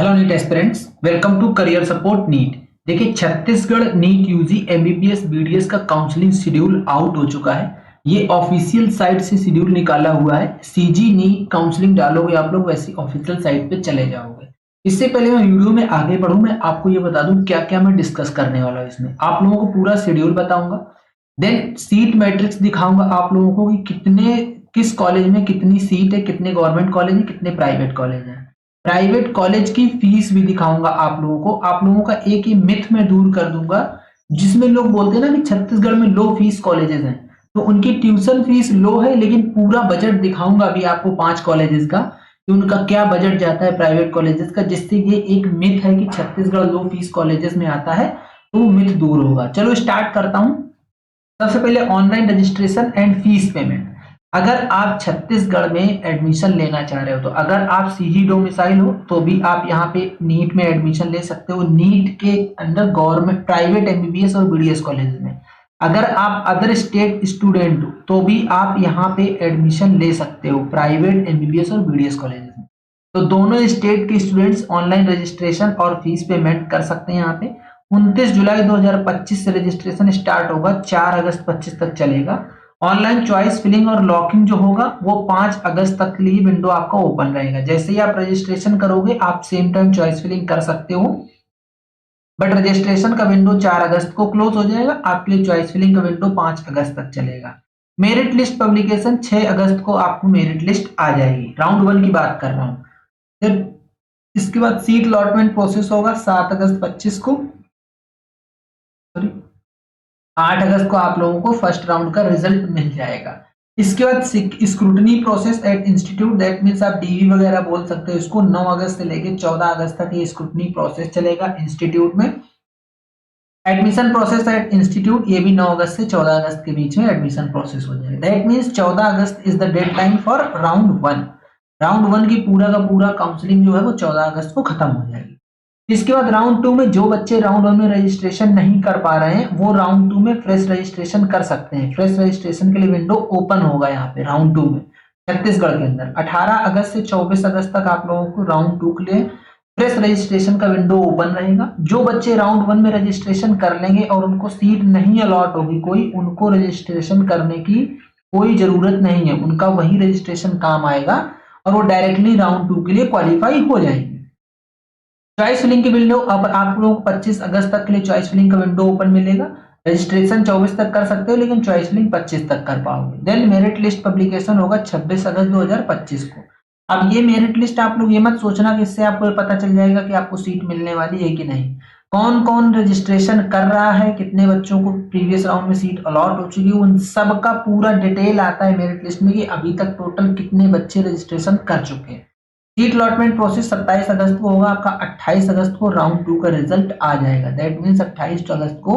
Hello NEET aspirants, welcome to career support NEET. देखिए, Chhattisgarh NEET UG MBBS BDS का counselling schedule out हो चुका है। ये ऑफिशियल साइट से शेड्यूल निकाला हुआ है। सीजी नीट काउंसलिंग डालोगे आप लोग, वैसी ऑफिशियल साइट पे चले जाओगे। इससे पहले मैं वीडियो में आगे बढ़ूं, मैं आपको ये बता दूं क्या क्या मैं डिस्कस करने वाला हूं। इसमें आप लोगों को पूरा शेड्यूल बताऊंगा, देन सीट मैट्रिक्स दिखाऊंगा आप लोगों को कि कितने किस कॉलेज में कितनी सीट है, कितने गवर्नमेंट कॉलेज है, कितने प्राइवेट कॉलेज है। प्राइवेट कॉलेज की फीस भी दिखाऊंगा आप लोगों को। आप लोगों का एक ही मिथ में दूर कर दूंगा, जिसमें लोग बोलते हैं ना कि छत्तीसगढ़ में लो फीस कॉलेजेस हैं, तो उनकी ट्यूशन फीस लो है, लेकिन पूरा बजट दिखाऊंगा अभी आपको 5 कॉलेजेस का कि उनका क्या बजट जाता है प्राइवेट कॉलेजेस का, जिससे ये एक मिथ है कि छत्तीसगढ़ लो फीस कॉलेजेस में आता है, तो वो मिथ दूर होगा। चलो स्टार्ट करता हूं। सबसे पहले online registration and fees payment. अगर आप छत्तीसगढ़ में एडमिशन लेना चाह रहे हो, तो अगर आप सीजी डोमिसाइल हो तो भी आप यहाँ पे नीट में एडमिशन ले सकते हो। नीट के अंडर गवर्नमेंट प्राइवेट एमबीबीएस और बीडीएस कॉलेज में। अगर आप अदर स्टेट स्टूडेंट हो तो भी आप यहाँ पे एडमिशन ले सकते हो प्राइवेट एमबीबीएस और बीडीएस कॉलेज में। तो दोनों स्टेट के स्टूडेंट्स ऑनलाइन रजिस्ट्रेशन और फीस पेमेंट कर सकते हैं। यहाँ पे 29 जुलाई 2025 से रजिस्ट्रेशन स्टार्ट होगा, 4 अगस्त 25 तक चलेगा। ऑनलाइन चॉइस फिलिंग और लॉकिंग जो होगा वो 5 अगस्त तक के लिए विंडो आपका ओपन रहेगा। जैसे ही आप रजिस्ट्रेशन करोगे आप सेम टाइम चॉइस फिलिंग कर सकते हो, बट रजिस्ट्रेशन का विंडो 4 अगस्त को क्लोज हो जाएगा। आपके लिए चॉइस फिलिंग का विंडो 5 अगस्त तक चलेगा। मेरिट लिस्ट पब्लिकेशन 6 अगस्त को आपको मेरिट लिस्ट आ जाएगी। राउंड 1 की बात कर रहा हूँ। फिर इसके बाद सीट अलॉटमेंट प्रोसेस होगा 7 अगस्त 25 को, सॉरी 8 अगस्त को आप लोगों को फर्स्ट राउंड का रिजल्ट मिल जाएगा। इसके बाद scrutiny process at institute, that means आप डीवी वगैरह बोल सकते हो इसको, 9 अगस्त से लेके 14 अगस्त तक ये स्क्रूटनी प्रोसेस चलेगा इंस्टीट्यूट में। एडमिशन प्रोसेस एट इंस्टीट्यूट, ये भी 9 अगस्त से 14 अगस्त के बीच में एडमिशन प्रोसेस हो जाएगा। That means 14 August is the dead time for round 1। Round 1 की पूरा का पूरा काउंसलिंग जो है वो 14 अगस्त को खत्म हो जाएगी। इसके बाद राउंड 2 में जो बच्चे राउंड 1 में रजिस्ट्रेशन नहीं कर पा रहे हैं वो राउंड 2 में फ्रेश रजिस्ट्रेशन कर सकते हैं। फ्रेश रजिस्ट्रेशन के लिए विंडो ओपन होगा यहाँ पे राउंड 2 में छत्तीसगढ़ के अंदर। 18 अगस्त से 24 अगस्त तक आप लोगों को राउंड 2 के लिए फ्रेश रजिस्ट्रेशन का विंडो ओपन रहेगा। जो बच्चे राउंड 1 में रजिस्ट्रेशन कर लेंगे और उनको सीट नहीं अलॉट होगी कोई, उनको रजिस्ट्रेशन करने की कोई जरूरत नहीं है, उनका वही रजिस्ट्रेशन काम आएगा और वो डायरेक्टली राउंड 2 के लिए क्वालिफाई हो जाएंगे। चॉइस फिलिंग की विंडो अब आप लोगों को 25 अगस्त तक के लिए चॉइस फिलिंग का विंडो ओपन मिलेगा। रजिस्ट्रेशन 24 तक कर सकते हो, लेकिन चॉइस फिलिंग 25 तक कर पाओगे। देन मेरिट लिस्ट पब्लिकेशन होगा 26 अगस्त 2025 को। अब ये मेरिट लिस्ट आप लोग ये मत सोचना कि इससे आपको पता चल जाएगा कि आपको सीट मिलने वाली है कि नहीं। कौन कौन रजिस्ट्रेशन कर रहा है, कितने बच्चों को प्रीवियस राउंड में सीट अलॉट हो चुकी है, उन सब का पूरा डिटेल आता है मेरिट लिस्ट में कि अभी तक टोटल कितने बच्चे रजिस्ट्रेशन कर चुके हैं। सीट अलॉटमेंट प्रोसेस 27 अगस्त को होगा आपका। 28 अगस्त को राउंड 2 का रिजल्ट आ जाएगा। दैट मींस 28 अगस्त को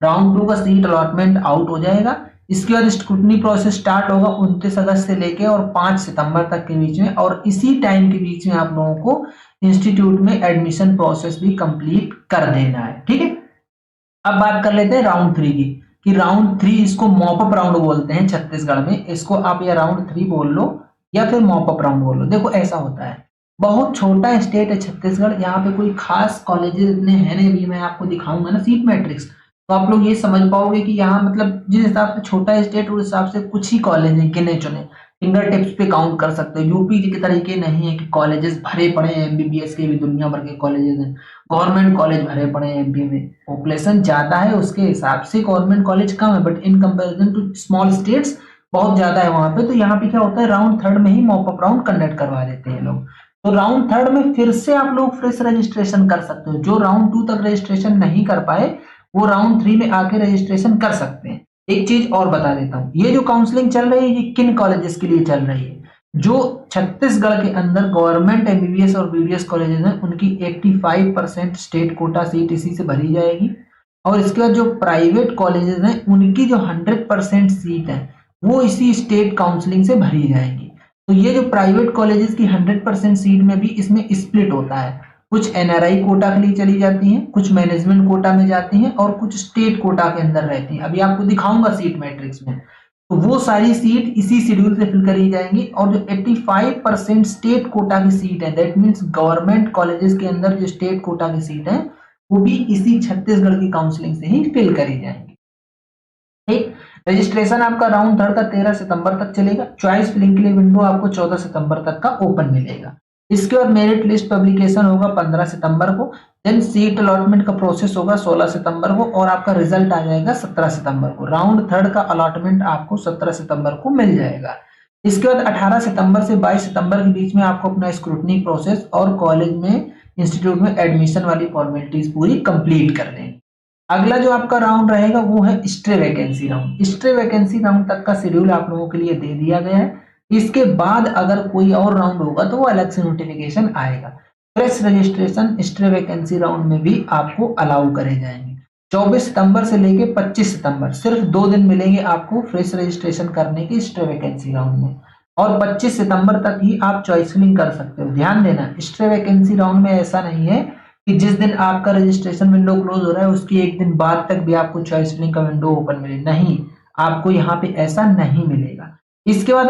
राउंड 2 का सीट अलॉटमेंट आउट हो जाएगा। इसके बाद स्क्रूटनी प्रोसेस स्टार्ट होगा 29 अगस्त से लेके और 5 सितंबर तक के बीच में, और इसी टाइम के बीच में आप लोगों को इंस्टीट्यूट में एडमिशन प्रोसेस भी कंप्लीट कर देना है। ठीक है, अब बात कर लेते हैं राउंड 3 की, कि राउंड 3 इसको मॉपअप राउंड बोलते हैं छत्तीसगढ़ में। इसको आप या राउंड 3 बोल लो या फिर मॉपअप राउंड बोल लो। देखो ऐसा होता है, बहुत छोटा स्टेट है छत्तीसगढ़, यहाँ पे कोई खास कॉलेजेस इतने हैं नहीं। भी मैं आपको दिखाऊंगा ना सीट मैट्रिक्स, तो आप लोग ये समझ पाओगे कि यहाँ मतलब जिस हिसाब से छोटा स्टेट उस हिसाब से कुछ ही कॉलेज हैं गिने चुने, फिंगर टिप्स पे काउंट कर सकते हो। यूपी के तरीके नहीं है कि कॉलेजेस भरे पड़े हैं, एमबीबीएस के भी दुनिया भर के कॉलेजेस हैं, गवर्नमेंट कॉलेज भरे पड़े हैं। एमपी में पॉपुलेशन ज्यादा है, उसके हिसाब से गवर्नमेंट कॉलेज कम है, but in comparison to small states बहुत ज्यादा है वहां पे। तो यहाँ पे क्या होता है, राउंड 3 में ही मॉपअप राउंड कंडक्ट करवा देते हैं लोग। तो राउंड 3 में फिर से आप लोग फ्रेश रजिस्ट्रेशन कर सकते हो। जो राउंड 2 तक रजिस्ट्रेशन नहीं कर पाए वो राउंड 3 में आके रजिस्ट्रेशन कर सकते हैं। एक चीज और बता देता हूँ, ये जो काउंसलिंग चल रही है ये किन कॉलेजेस के लिए चल रही है। जो छत्तीसगढ़ के अंदर गवर्नमेंट एमबीबीएस और बीडीएस कॉलेजेस हैं उनकी 85% स्टेट कोटा सीट इसी से भरी जाएगी। और इसके बाद जो प्राइवेट कॉलेजेस हैं उनकी जो 100% सीट है वो इसी स्टेट काउंसलिंग से भरी जाएगी। तो ये जो प्राइवेट कॉलेजेस की 100% सीट में भी इसमें स्प्लिट होता है। कुछ एनआरआई कोटा के लिए चली जाती हैं, कुछ मैनेजमेंट कोटा में जाती हैं और कुछ स्टेट कोटा के अंदर रहती हैं। अभी आपको दिखाऊंगा सीट मैट्रिक्स में। तो वो सारी सीट इसी शेड्यूल से फिल करी जाएंगी। और जो 85% स्टेट कोटा की सीट है, दैट मीन्स गवर्नमेंट कॉलेजेस के अंदर जो स्टेट कोटा की सीट है वो भी इसी छत्तीसगढ़ की काउंसलिंग से ही फिल करी जाएंगी। ठीक, रजिस्ट्रेशन आपका राउंड थर्ड का 13 सितंबर तक चलेगा। चॉइस फिलिंग के लिए विंडो आपको 14 सितंबर तक का ओपन मिलेगा। इसके बाद मेरिट लिस्ट पब्लिकेशन होगा 15 सितंबर को। देन सीट अलॉटमेंट का प्रोसेस होगा 16 सितंबर को और आपका रिजल्ट आ जाएगा 17 सितंबर को। राउंड थर्ड का अलॉटमेंट आपको 17 सितंबर को मिल जाएगा। इसके बाद 18 सितंबर से 22 सितंबर के बीच में आपको अपना स्क्रूटनी प्रोसेस और कॉलेज में इंस्टीट्यूट में एडमिशन वाली फॉर्मेलिटीज पूरी कंप्लीट कर लेंगे। अगला जो आपका राउंड रहेगा वो है stray vacancy round. Stray vacancy round तक का शेड्यूल आप लोगों के लिए दे दिया गया है। इसके बाद अगर कोई और राउंड होगा तो वो अलग से नोटिफिकेशन आएगा। Fresh registration stray vacancy round में भी आपको अलाउ करे जाएंगे। 24 सितंबर से लेके 25 सितंबर सिर्फ 2 दिन मिलेंगे आपको फ्रेश रजिस्ट्रेशन करने की स्ट्रे वैकेंसी राउंड में, और 25 सितंबर तक ही आप चॉइस फिलिंग कर सकते हो। ध्यान देना, स्ट्रे वैकेंसी राउंड में ऐसा नहीं है कि जिस दिन आपका रजिस्ट्रेशन विंडो क्लोज हो रहा है उसकी एक दिन बाद तक भी आपको चॉइस फिलिंग का विंडो ओपन मिले, नहीं, आपको यहाँ पे ऐसा नहीं मिलेगा। इसके बाद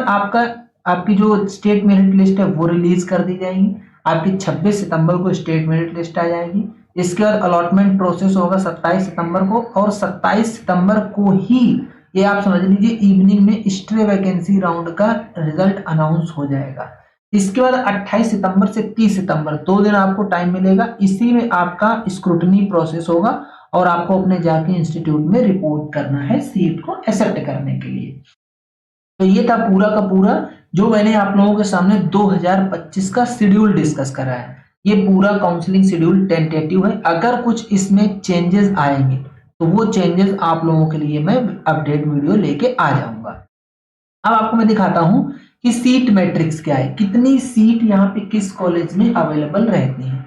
आपकी जो स्टेट मेरिट लिस्ट है वो रिलीज कर दी जाएगी। आपकी 26 सितंबर को स्टेट मेरिट लिस्ट आ जाएगी। इसके बाद अलॉटमेंट प्रोसेस होगा 27 सितंबर को, और 27 सितंबर को ही ये आप समझ लीजिए इवनिंग में स्ट्रे वैकेंसी राउंड का रिजल्ट अनाउंस हो जाएगा। इसके बाद 28 सितंबर से 30 सितंबर 2 दिन आपको टाइम मिलेगा। इसी में आपका स्क्रूटनी प्रोसेस होगा और आपको अपने जाके इंस्टीट्यूट में रिपोर्ट करना है सीट को एक्सेप्ट करने के लिए। तो ये था पूरा का पूरा जो मैंने आप लोगों के सामने 2025 का शेड्यूल डिस्कस करा है। ये पूरा काउंसलिंग शेड्यूल टेंटेटिव है। अगर कुछ इसमें चेंजेस आएंगे तो वो चेंजेस आप लोगों के लिए मैं अपडेट वीडियो लेके आ जाऊंगा। अब आपको मैं दिखाता हूं कि सीट मैट्रिक्स क्या है, कितनी सीट यहाँ पे किस कॉलेज में अवेलेबल रहती है।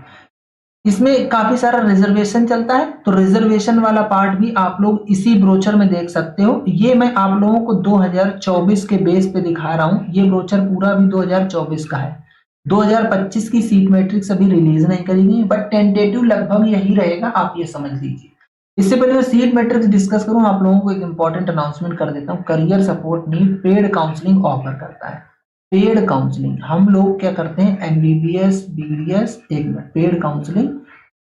इसमें काफी सारा रिजर्वेशन चलता है, तो रिजर्वेशन वाला पार्ट भी आप लोग इसी ब्रोचर में देख सकते हो। ये मैं आप लोगों को 2024 के बेस पे दिखा रहा हूँ। ये ब्रोचर पूरा भी 2024 का है। 2025 की सीट मैट्रिक्स अभी रिलीज नहीं करी गई, बट टेंटेटिव लगभग यही रहेगा, आप ये समझ लीजिए। इससे पहले मैं सीट मैट्रिक्स डिस्कस करूं, आप लोगों को एक इंपॉर्टेंट अनाउंसमेंट कर देता हूं। Career support NEET paid counselling offer करता है। पेड काउंसलिंग हम लोग क्या करते हैं, एमबीबीएस बीडीएस, एक मिनट, पेड काउंसलिंग,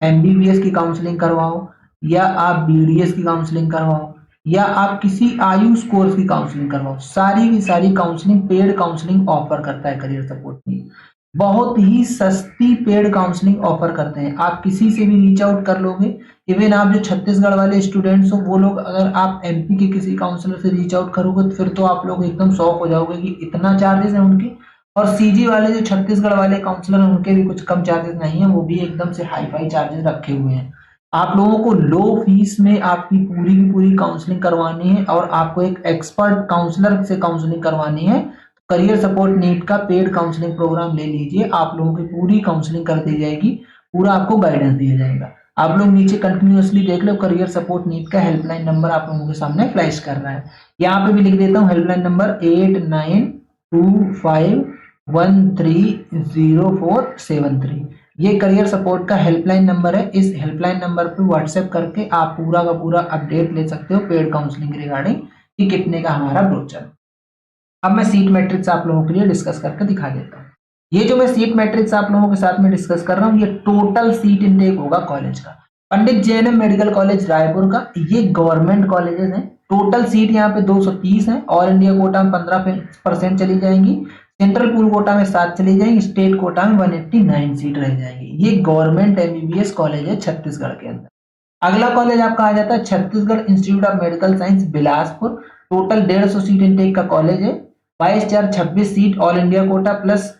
एमबीबीएस की काउंसलिंग करवाओ, या आप बीडीएस की काउंसलिंग करवाओ, या आप किसी आयुष कोर्स की काउंसलिंग करवाओ, सारी की सारी काउंसलिंग पेड काउंसलिंग ऑफर करता है करियर सपोर्ट नीट। बहुत ही सस्ती पेड काउंसलिंग ऑफर करते हैं। आप किसी से भी रीच आउट कर लोगे। इवन आप जो छत्तीसगढ़ वाले स्टूडेंट्स हो वो लोग, अगर आप एमपी के किसी काउंसलर से रीच आउट करोगे तो फिर तो आप लोग एकदम शॉक हो जाओगे कि इतना चार्जेस है उनके। और सीजी वाले जो छत्तीसगढ़ वाले काउंसलर हैं उनके भी कुछ कम चार्जेस नहीं है, वो भी एकदम से हाई फाई चार्जेस रखे हुए हैं। आप लोगों को लो फीस में आपकी पूरी की पूरी काउंसलिंग करवानी है और आपको एक एक्सपर्ट काउंसलर से काउंसलिंग करवानी है। करियर सपोर्ट नीट का पेड काउंसलिंग प्रोग्राम ले लीजिए, आप लोगों की पूरी काउंसलिंग कर दी जाएगी, पूरा आपको गाइडेंस दिया जाएगा। आप लोग नीचे कंटिन्यूअसली देख लो, करियर सपोर्ट नीट का हेल्पलाइन नंबर आप लोगों के सामने फ्लैश कर रहा है। यहाँ पे भी लिख देता हूँ हेल्पलाइन नंबर 8925130473। ये करियर सपोर्ट का हेल्पलाइन नंबर है। इस हेल्पलाइन नंबर पे व्हाट्सएप करके आप पूरा का पूरा अपडेट ले सकते हो पेड काउंसलिंग रिगार्डिंग कि कितने का हमारा ब्रोचर। अब मैं सीट मैट्रिक्स आप लोगों के लिए डिस्कस करके दिखा देता हूँ। ये जो मैं सीट मैट्रिक्स आप लोगों के साथ में डिस्कस कर रहा हूँ, ये टोटल सीट इनटेक होगा कॉलेज का। पंडित जेएनएम मेडिकल कॉलेज रायपुर का, ये गवर्नमेंट कॉलेजेस हैं। टोटल सीट यहाँ पे 230 है। ऑल इंडिया कोटा में 15% चली जाएंगी, सेंट्रल पूल कोटा में 7 चली जाएंगी, स्टेट कोटा में 189 सीट रह जाएंगी। ये गवर्नमेंट एमबीबीएस कॉलेज है छत्तीसगढ़ के अंदर। अगला कॉलेज आपका आ जाता है Chhattisgarh institute of medical science Bilaspur. Total 150 seat intake का कॉलेज है। 22,426 seat all India quota plus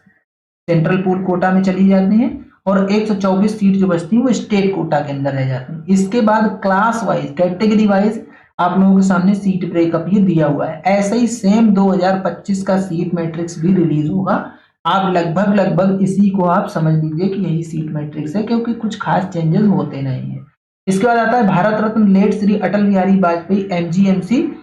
central pool quota में चली जाती हैं, और 124 सीट जो बचती है वो स्टेट कोटा के अंदर रह जाती है। इसके बाद क्लास वाइज, कैटेगरी वाइज आप लोगों के सामने सीट ब्रेकअप ये दिया हुआ है। ऐसे ही सेम 2025 का सीट मैट्रिक्स भी रिलीज होगा। आप लगभग इसी को आप समझ लीजिए कि यही सीट मैट्रिक्स है, क्योंकि कुछ खास चेंजेस होते नहीं है। इसके बाद आता है भारत रत्न लेट श्री अटल बिहारी वाजपेयी एमजीएमसी,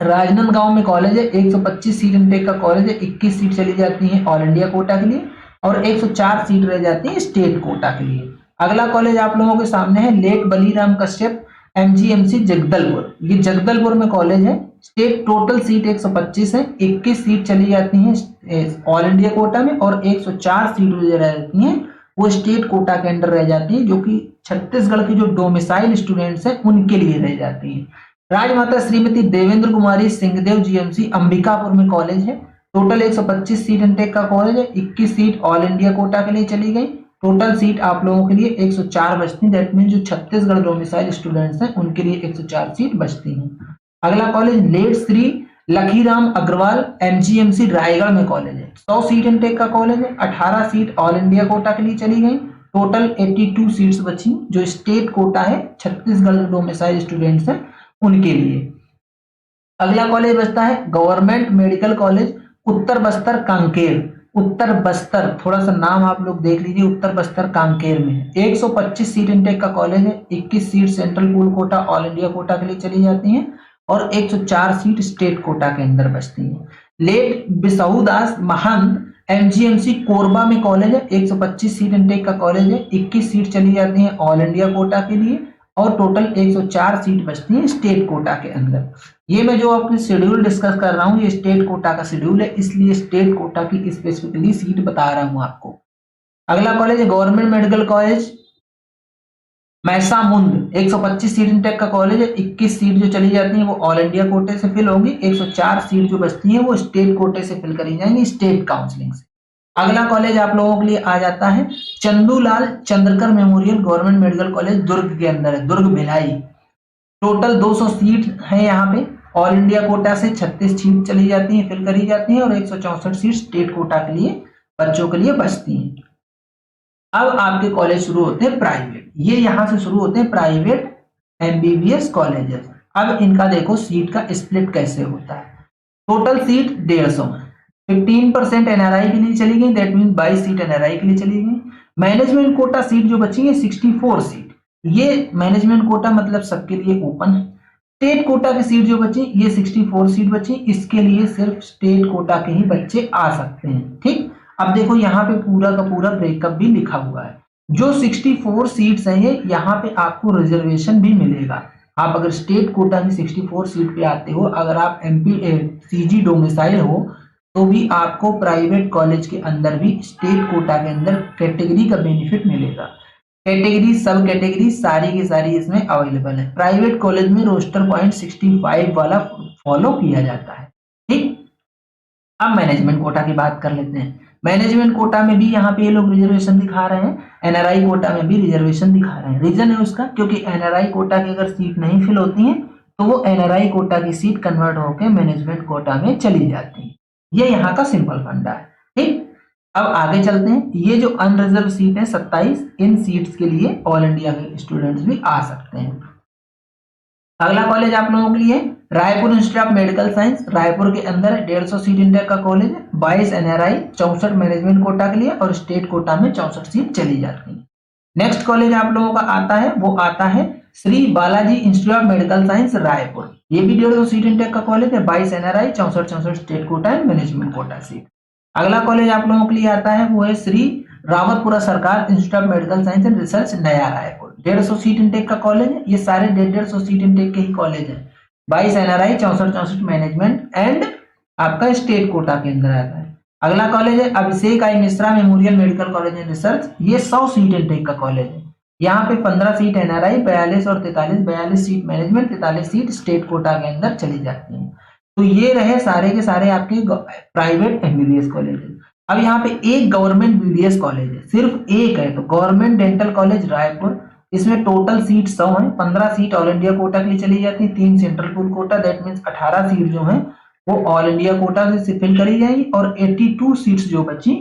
राजनांदगांव में कॉलेज है। 125 सीट इनटेक का कॉलेज है। 21 सीट चली जाती हैं ऑल इंडिया कोटा के लिए और 104 सीट रह जाती है स्टेट कोटा के लिए। अगला कॉलेज आप लोगों के सामने है लेट बलीराम कश्यप एमजीएमसी जगदलपुर। ये जगदलपुर में कॉलेज है। स्टेट टोटल सीट 125 है, 21 सीट चली जाती हैं ऑल इंडिया कोटा में और 104 सीट जो रह जाती हैं वो स्टेट कोटा के अंडर रह जाती है, जो कि छत्तीसगढ़ के जो डोमिसाइल स्टूडेंट्स हैं उनके लिए रह जाती है। राजमाता श्रीमती देवेंद्र कुमारी सिंहदेव जीएमसी अंबिकापुर में कॉलेज है। टोटल 125 सीट इनटेक का कॉलेज है, 21 सीट ऑल इंडिया कोटा के लिए चली गई। टोटल सीट आप लोगों के लिए 104 बचती है, दैट मीन जो छत्तीसगढ़ डोमिसाइल स्टूडेंट्स हैं उनके लिए 104 सीट बचती हैं। अगला college late Shri Lakhiram Agarwal MGMC Raigarh में कॉलेज है। 100 सीट इनटेक का कॉलेज है, 18 सीट ऑल इंडिया कोटा के लिए चली गई। टोटल 82 सीट्स बची जो स्टेट कोटा है, छत्तीसगढ़ डोमिसाइल स्टूडेंट्स हैं उनके लिए। अगला कॉलेज बचता है गवर्नमेंट मेडिकल कॉलेज उत्तर बस्तर कांकेर। उत्तर बस्तर, थोड़ा सा नाम आप लोग देख लीजिए, उत्तर बस्तर कांकेर में 125 सीट इनटेक का कॉलेज है, 21 seat central pool quota all India quota के लिए चली जाती हैं और 104 सीट स्टेट कोटा के अंदर बचती हैं। लेट बिसाहूदास महंत एमजीएमसी कोरबा में कॉलेज है, 125 सीट इनटेक का कॉलेज है, 21 सीट चली जाती हैं ऑल इंडिया कोटा के लिए और टोटल 104 सीट बचती हैं स्टेट कोटा के अंदर। ये मैं जो आपके शेड्यूल डिस्कस कर रहा हूँ ये स्टेट कोटा का शेड्यूल है, इसलिए स्टेट कोटा की स्पेसिफिकली सीट बता रहा हूँ आपको। अगला कॉलेज है government medical college Mahasamund, 125 seat intake का कॉलेज है, 21 सीट जो चली जाती हैं वो ऑल इंडिया कोटे से फिल होंगी, 104 सीट जो बचती हैं वो स्टेट कोटे से फिल करी जाएंगी स्टेट काउंसलिंग से। अगला कॉलेज आप लोगों के लिए आ जाता है Chandulal Chandrakar memorial government medical college Durg के अंदर है, दुर्ग भिलाई। टोटल 200 सीट है यहाँ पे, ऑल इंडिया कोटा से 36 सीट चली जाती हैं फिल करी जाती हैं और 164 सीट स्टेट कोटा के लिए बच्चों के लिए बचती हैं। अब आपके कॉलेज शुरू होते हैं प्राइवेट, ये यहाँ से शुरू होते हैं प्राइवेट एमबीबीएस कॉलेजेस। अब इनका देखो सीट का स्प्लिट कैसे होता है। टोटल सीट 150 में 15% एनआरआई के लिए चली गई, दैट मीन 22 सीट एनआरआई के लिए चली गई। मैनेजमेंट कोटा सीट जो बची है 64 सीट, ये मैनेजमेंट कोटा मतलब सबके लिए ओपन है। स्टेट कोटा की सीट जो बची ये 64 सीट बची, इसके लिए सिर्फ स्टेट कोटा के ही बच्चे आ सकते हैं। ठीक, अब देखो यहाँ पे पूरा का पूरा ब्रेकअप भी लिखा हुआ है। जो 64 सीट्स हैं ये यहाँ पे आपको रिजर्वेशन भी मिलेगा। आप अगर स्टेट कोटा की 64 सीट पे आते हो, अगर आप सीजी डोमिसाइल हो तो भी आपको प्राइवेट कॉलेज के अंदर भी स्टेट कोटा के अंदर कैटेगरी का बेनिफिट मिलेगा। कैटेगरी सब कैटेगरी सारी की सारी इसमें अवेलेबल है। प्राइवेट कॉलेज में रोस्टर पॉइंट 65 वाला फॉलो किया जाता है। ठीक, अब मैनेजमेंट कोटा की बात कर लेते हैं। मैनेजमेंट कोटा में भी यहाँ पे ये लोग रिजर्वेशन दिखा रहे हैं, एनआरआई कोटा में भी रिजर्वेशन दिखा रहे हैं। रीजन है उसका क्योंकि एनआरआई कोटा की अगर सीट नहीं फिल होती है तो वो एनआरआई कोटा की सीट कन्वर्ट होकर मैनेजमेंट कोटा में चली जाती है। ये यहाँ का सिंपल फंडा है। ठीक, अब आगे चलते हैं। ये जो अनरिजर्व सीट है 27, इन सीट्स के लिए ऑल इंडिया के स्टूडेंट्स भी आ सकते हैं। अगला कॉलेज आप लोगों के लिए Raipur institute of medical science, Raipur के अंदर 150 सीट इंटेक का कॉलेज है, 22 एनआरआई, 64 मैनेजमेंट कोटा के लिए और स्टेट कोटा में 64 सीट चली जाती है। नेक्स्ट कॉलेज आप लोगों का आता है वो आता है Shri Balaji institute of medical science Raipur. ये भी 150 सीट इंटेक का कॉलेज है, 22 NRI, 64 state quota and management quota seat. अगला कॉलेज आप लोगों के लिए आता है वो है श्री रावतपुरा सरकार institute of medical science and research नया रायपुर। 150 सीट इंटेक का कॉलेज है, ये सारे 150 सीट इंटेक के ही कॉलेज है। 22 एनआरआई, 64 मैनेजमेंट एंड आपका स्टेट कोटा के अंदर आता है। अगला कॉलेज है Abhishek I Mishra memorial medical college and research, ये 100 सीट इंटेक का कॉलेज है। यहाँ पे 15 सीट एनआरआई, 42 और 43, 42 seat management, 43 seat state quota के अंदर चली जाती हैं। तो ये रहे सारे के सारे आपके प्राइवेट एमबीबीएस कॉलेज है। अब यहाँ पे एक गवर्नमेंट बीडीएस कॉलेज है, सिर्फ एक है, तो गवर्नमेंट डेंटल कॉलेज रायपुर। इसमें टोटल सीट 100 है, 15 सीट ऑल इंडिया कोटा के लिए चली जाती है, 3 central pool quota, that means 18 seat जो है वो ऑल इंडिया कोटा से फिल करी जाएगी और 82 सीट्स जो बची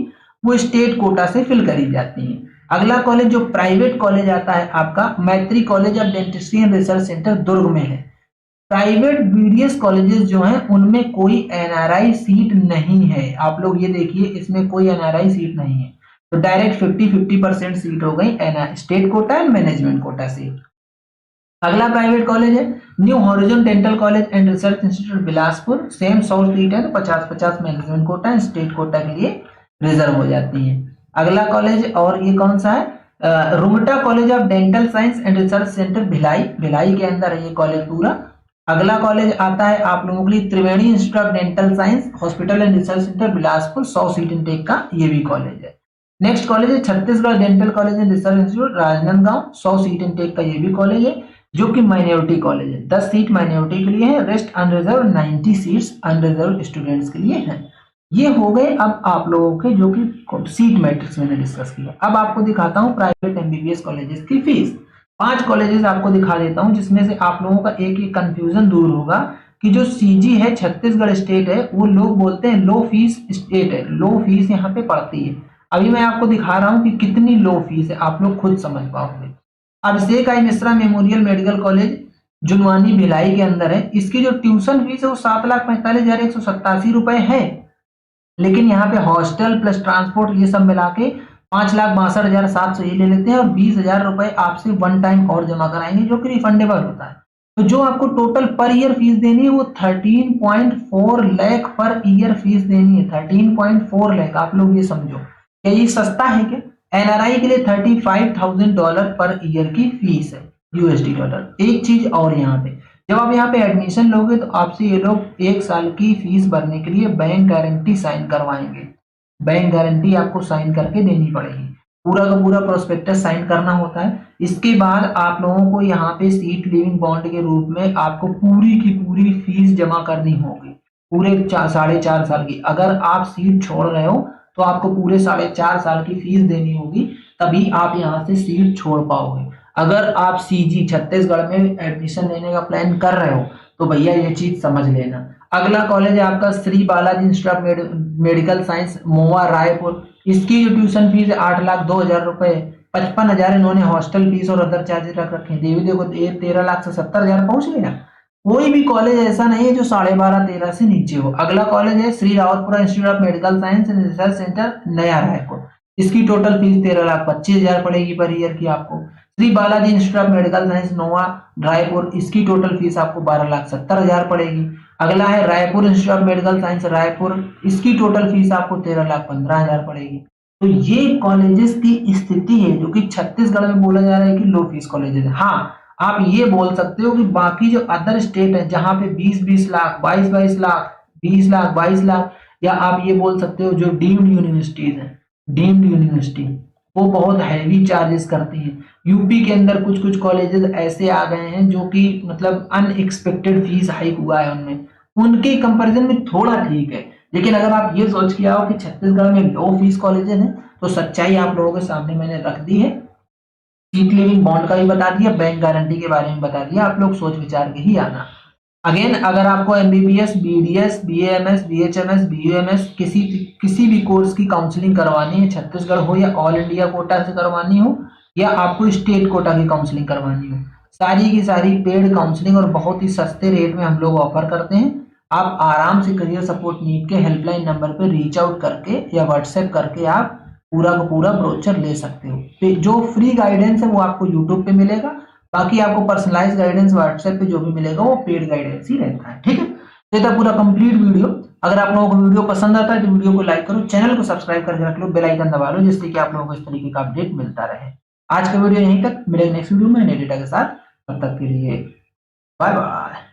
वो स्टेट कोटा से फिल करी जाती हैं। अगला कॉलेज जो प्राइवेट कॉलेज आता है आपका Maitri college of dentistry and research centre Durg में है। प्राइवेट बीडीएस कॉलेजेस जो हैं उनमें कोई एनआरआई सीट नहीं है। आप लोग ये देखिए इसमें कोई एनआरआई सीट नहीं है, तो डायरेक्ट 50% सीट हो गई state quota and management quota से। अगला प्राइवेट कॉलेज है new horizon dental college and research institute Bilaspur, same 100 seat है, तो 50-50 management quota and state quota के लिए रिजर्व हो जाती है। अगला कॉलेज और ये कौन सा है Rungta college of dental science and research centre Bhilai, Bhilai के अंदर है ये कॉलेज पूरा। अगला कॉलेज आता है आप लोगों के लिए Triveni institute of dental science hospital and research centre Bilaspur, 100 seat intake का ये भी कॉलेज है। नेक्स्ट कॉलेज है Chhattisgarh dental college and research institute Rajnandgaon, 100 seat intake का ये भी कॉलेज है, जो कि माइनॉरिटी कॉलेज है। 10 सीट माइनॉरिटी के लिए है, rest unreserved 90 seats unreserved students के लिए है। ये हो गए अब आप लोगों के जो कि सीट मैट्रिक्स मैंने डिस्कस किया। अब आपको दिखाता हूँ प्राइवेट एमबीबीएस कॉलेजेस की फीस। 5 कॉलेजेस आपको दिखा देता हूँ जिसमें से आप लोगों का एक ही कंफ्यूजन दूर होगा कि जो सीजी है छत्तीसगढ़ स्टेट है वो लोग बोलते हैं लो फीस स्टेट है, लो फीस यहाँ पे पड़ती है। अभी मैं आपको दिखा रहा हूँ कि कितनी लो फीस है, आप लोग खुद समझ पाओगे। Abhishek I Mishra memorial medical college Junwani Bhilai के अंदर है, इसकी जो ट्यूशन फीस है वो 7,45,187 रुपए है, लेकिन यहाँ पे हॉस्टल प्लस ट्रांसपोर्ट ये सब मिला के 5,62,700 ये ले लेते हैं और 20,000 रुपए आपसे वन टाइम और जमा कराएंगे जो कि रिफंडेबल होता है। तो जो आपको टोटल पर ईयर फीस देनी है वो 13.4 लाख पर ईयर फीस देनी है। 13.4 लाख, आप लोग ये समझो क्या ये सस्ता है क्या? एनआरआई के लिए $35,000 पर ईयर की फीस है, यूएसडी डॉलर। एक चीज और यहाँ पे जब आप यहाँ पे एडमिशन लोगे तो आपसे ये लोग 1 साल की फीस भरने के लिए बैंक गारंटी साइन करवाएंगे। बैंक गारंटी आपको साइन करके देनी पड़ेगी, पूरा का पूरा प्रोस्पेक्टस साइन करना होता है। इसके बाद आप लोगों को यहाँ पे सीट लिविंग बॉन्ड के रूप में आपको पूरी की पूरी फीस जमा करनी होगी, पूरे 4.5 साल की। अगर आप सीट छोड़ रहे हो तो आपको पूरे 4.5 साल की फीस देनी होगी, तभी आप यहाँ से सीट छोड़ पाओगे। अगर आप सीजी छत्तीसगढ़ में एडमिशन लेने का प्लान कर रहे हो तो भैया ये चीज समझ लेना। अगला कॉलेज है आपका Shri Balaji institute of medical science Mowa Raipur, इसकी जो ट्यूशन फीस है 8,02,000 रुपए, 55,000 इन्होंने हॉस्टल फीस और अदर चार्जेस रख रखे हैं। देवी देखो 13 लाख से 70,000 पहुंच गया। कोई भी कॉलेज ऐसा नहीं है जो 12.5-13 से नीचे हो। अगला कॉलेज है Shri Rawatpura institute of medical science and research centre नया रायपुर, इसकी टोटल फीस 13,25,000 पड़ेगी पर ईयर की आपको। Shri Balaji institute of medical science Mowa Raipur, इसकी टोटल फीस आपको 12,70,000 पड़ेगी। अगला है Raipur institute of medical science Raipur, इसकी टोटल फीस आपको 13,15,000 पड़ेगी। तो ये कॉलेजेस की स्थिति है जो कि छत्तीसगढ़ में बोला जा रहा है कि लो फीस कॉलेजेस है। हाँ, आप ये बोल सकते हो कि बाकी जो अदर स्टेट है जहां पे 20-20 लाख, 22-22 लाख, 20 लाख, 22 लाख, या आप ये बोल सकते हो जो डीम्ड यूनिवर्सिटीज है, डीम्ड यूनिवर्सिटी वो बहुत हैवी चार्जेस करती हैं। यूपी के अंदर कुछ कुछ कॉलेजेस ऐसे आ गए हैं जो कि मतलब अनएक्सपेक्टेड फीस हाइक हुआ है उनमें, उनके कंपैरिजन में थोड़ा ठीक है। लेकिन अगर आप ये सोच के आओ कि छत्तीसगढ़ में लो फीस कॉलेजेस हैं तो सच्चाई आप लोगों के सामने मैंने रख दी है। सीट लिविंग बॉन्ड का भी बता दिया, बैंक गारंटी के बारे में बता दिया, आप लोग सोच विचार के ही आना। अगेन अगर आपको MBBS, BDS, BAMS, BHMS, BUMS किसी भी कोर्स की काउंसलिंग करवानी है, छत्तीसगढ़ हो या ऑल इंडिया कोटा से करवानी हो या आपको स्टेट कोटा की काउंसलिंग करवानी हो, सारी की सारी पेड काउंसलिंग और बहुत ही सस्ते रेट में हम लोग ऑफर करते हैं। आप आराम से करियर सपोर्ट नीट के हेल्पलाइन नंबर पर रीच आउट करके या व्हाट्सएप करके आप पूरा का पूरा ब्रोचर ले सकते हो। जो फ्री गाइडेंस है वो आपको यूट्यूब पे मिलेगा, बाकी आपको पर्सनलाइज गाइडेंस व्हाट्सएप पे जो भी मिलेगा वो पेड गाइडेंस ही रहता है। ठीक है, तो ये था पूरा कंप्लीट वीडियो। अगर आप लोगों को वीडियो पसंद आता है तो वीडियो को लाइक करो, चैनल को सब्सक्राइब करके रख लो, बेल आइकन दबा लो जिससे कि आप लोगों को इस तरीके का अपडेट मिलता रहे। आज का वीडियो यहीं तक, मिलेंगे नेक्स्ट वीडियो में नए डेटा के साथ, तब तक के लिए बाय बाय।